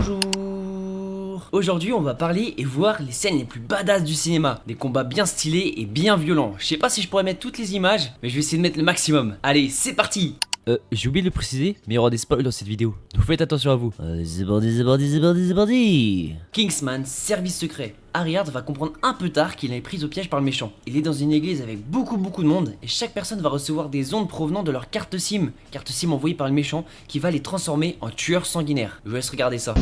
Bonjour. Aujourd'hui on va parler et voir les scènes les plus badass du cinéma. Des combats bien stylés et bien violents. Je sais pas si je pourrais mettre toutes les images, mais je vais essayer de mettre le maximum. Allez, c'est parti. J'ai oublié de le préciser, mais il y aura des spoils dans cette vidéo. Donc faites attention à vous. C'est parti. Kingsman, service secret. Harry va comprendre un peu tard qu'il est pris au piège par le méchant. Il est dans une église avec beaucoup de monde et chaque personne va recevoir des ondes provenant de leur carte SIM envoyée par le méchant qui va les transformer en tueurs sanguinaires. Je vous laisse regarder ça.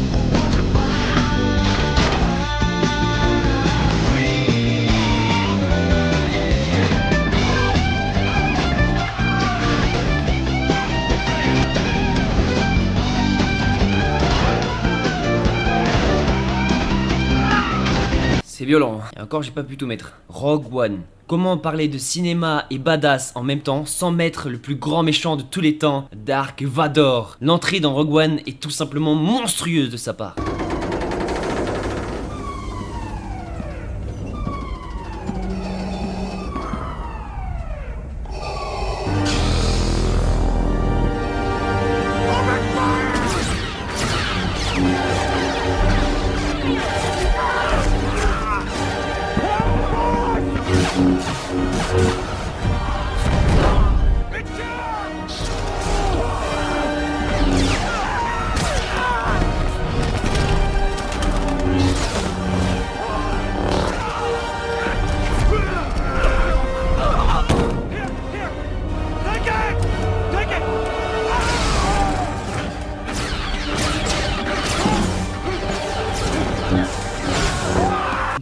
C'est violent, et encore j'ai pas pu tout mettre. Rogue One. Comment parler de cinéma et badass en même temps sans mettre le plus grand méchant de tous les temps, Dark Vador. L'entrée dans Rogue One est tout simplement monstrueuse de sa part.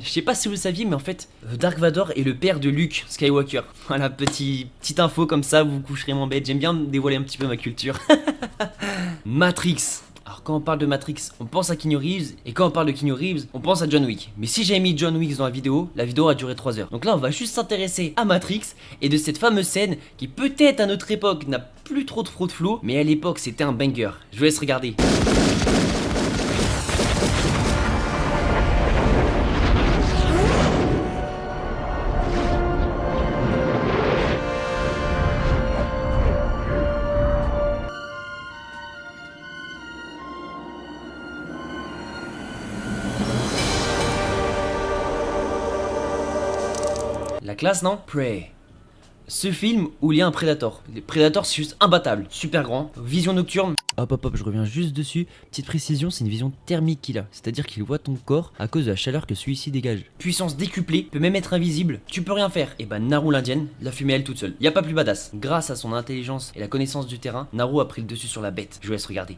Je sais pas si vous le saviez, mais en fait, Dark Vador est le père de Luke Skywalker. Voilà, petite info comme ça, vous vous coucherez moins bête. J'aime bien dévoiler un petit peu ma culture. Matrix. Alors quand on parle de Matrix, on pense à Keanu Reeves, et quand on parle de Keanu Reeves, on pense à John Wick. Mais si j'avais mis John Wick dans la vidéo a duré 3 heures. Donc là, on va juste s'intéresser à Matrix, et de cette fameuse scène qui peut-être à notre époque n'a plus trop de flow, mais à l'époque c'était un banger. Je vous laisse regarder. La classe, non? Prey. Ce film où il y a un Predator. Le Predator, c'est juste imbattable. Super grand. Vision nocturne. Hop, je reviens juste dessus. Petite précision, c'est une vision thermique qu'il a. C'est-à-dire qu'il voit ton corps à cause de la chaleur que celui-ci dégage. Puissance décuplée. Peut même être invisible. Tu peux rien faire. Et bah, Naru l'indienne l'a fumée elle toute seule. Y a pas plus badass. Grâce à son intelligence et la connaissance du terrain, Naru a pris le dessus sur la bête. Je vous laisse regarder.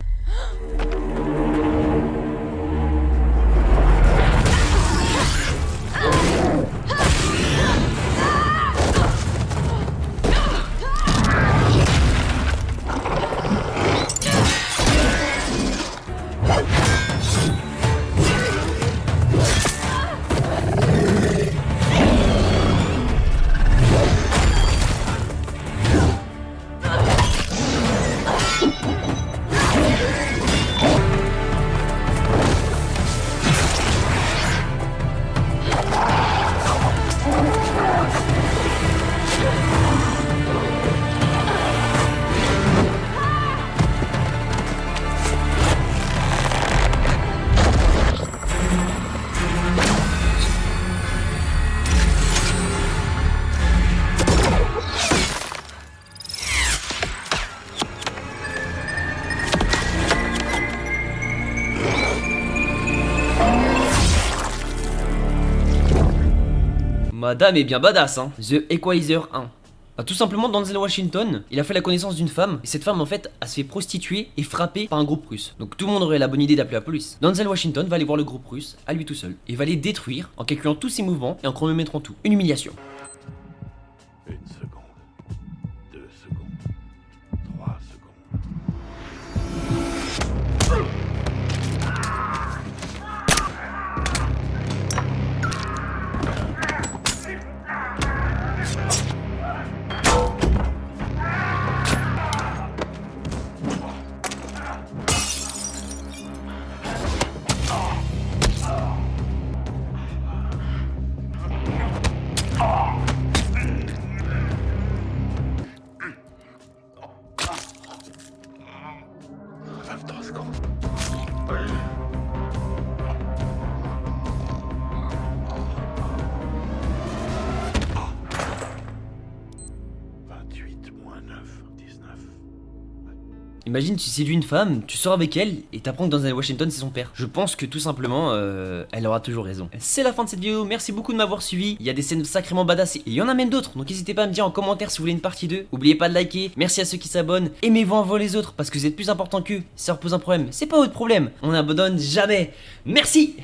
Madame est bien badass, hein. The Equalizer 1. Bah, tout simplement, Denzel Washington, il a fait la connaissance d'une femme, et cette femme en fait, elle se fait prostituer et frapper par un groupe russe. Donc tout le monde aurait la bonne idée d'appeler la police. Denzel Washington va aller voir le groupe russe, à lui tout seul, et va les détruire en calculant tous ses mouvements et en chronométrant tout. Une humiliation. 1 seconde, 2 secondes, 3 secondes. 89, 19. Imagine, tu séduis une femme, tu sors avec elle et t'apprends que dans un Washington c'est son père. Je pense que tout simplement, elle aura toujours raison. C'est la fin de cette vidéo, merci beaucoup de m'avoir suivi. Il y a des scènes sacrément badass et il y en a même d'autres. Donc n'hésitez pas à me dire en commentaire si vous voulez une partie 2. N'oubliez pas de liker, merci à ceux qui s'abonnent. Aimez-vous avant les autres parce que vous êtes plus important qu'eux. Si ça leur pose un problème, c'est pas votre problème. On n'abandonne jamais. Merci.